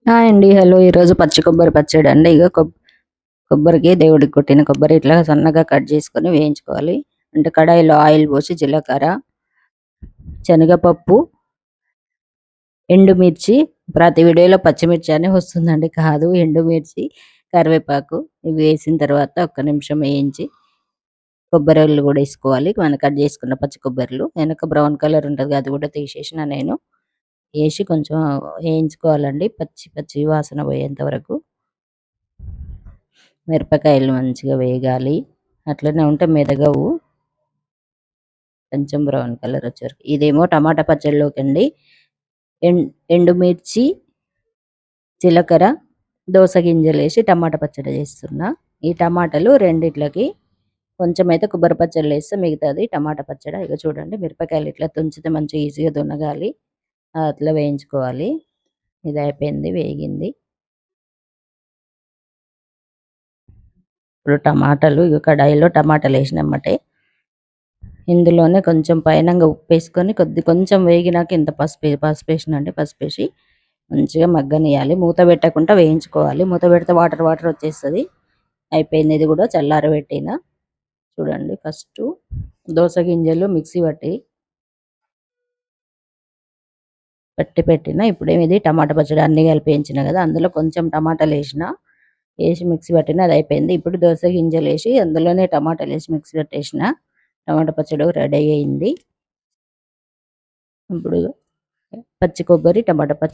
Hi అండి. Hello. ఈరోజు పచ్చి కొబ్బరి పచ్చడి అండి. ఇగ కొబ్బరికి దేవుడికి కొట్టిన కొబ్బరి ఇట్లా సన్నగా కట్ చేసుకొని వేయించుకోవాలి. అంటే కడాయిలో ఆయిల్ పోసి జీలకర్ర, శనగపప్పు, ఎండుమిర్చి, ప్రతి వీడియోలో పచ్చిమిర్చి అని వస్తుందండి. కాదు, ఎండుమిర్చి, కరివేపాకు ఇవి వేసిన తర్వాత ఒక్క నిమిషం వేయించి కొబ్బరోళ్ళు కూడా వేసుకోవాలి. మనం కట్ చేసుకున్న పచ్చి కొబ్బరిలు వెనక బ్రౌన్ కలర్ ఉంటది, అది కూడా తీసేసిన నేను. ఏసి కొంచెం వేయించుకోవాలండి. పచ్చి పచ్చి వాసన పోయేంత వరకు. మిరపకాయలు మంచిగా వేగాలి. అట్లనే ఉంటే మెదగవు. కొంచెం బ్రౌన్ కలర్ వచ్చేవరకు. ఇదేమో టమాటా పచ్చడిలోకండి. ఎం ఎండుమిర్చి, జీలకర్ర, దోస గింజలేసి టమాటా పచ్చడి చేస్తున్నా. ఈ టమాటాలు రెండిట్లకి కొంచెం అయితే కొబ్బరి పచ్చడిలో ఏస్తే మిగతాది టమాటా పచ్చడి. ఇగ చూడండి, మిరపకాయలు ఇట్లా తుంచితే మంచిగా ఈజీగా దున్నగాలి. అట్లా వేయించుకోవాలి. ఇది అయిపోయింది, వేగింది. ఇప్పుడు టమాటాలు ఇగ కడాయిలో టమాటాలేసినెమ్మటే ఇందులోనే కొంచెం పైనంగా ఉప్పేసుకొని కొంచెం వేగినాక ఇంత పసుపేసినండి. పసుపేసి మంచిగా మగ్గనియాలి. మూత పెట్టకుండా వేయించుకోవాలి. మూత పెడితే వాటర్ వాటర్ వచ్చేస్తది. అయిపోయింది, ఇది కూడా చల్లారబెట్టిన. చూడండి, ఫస్టు దోస గింజలు మిక్సీ పెట్టిన. ఇప్పుడేమో ఇది టమాటా పచ్చడి అన్నీ కలిపి వేయించిన కదా, అందులో కొంచెం టమాటాలేసిన. ఏసి మిక్సీ పట్టిన, అది అయిపోయింది. ఇప్పుడు దోస గింజలేసి అందులోనే టమాటాలేసి మిక్సీ పట్టేసిన. టమాటా పచ్చడి రెడీ అయింది. ఇప్పుడు పచ్చి కొబ్బరి టమాటా పచ్చడి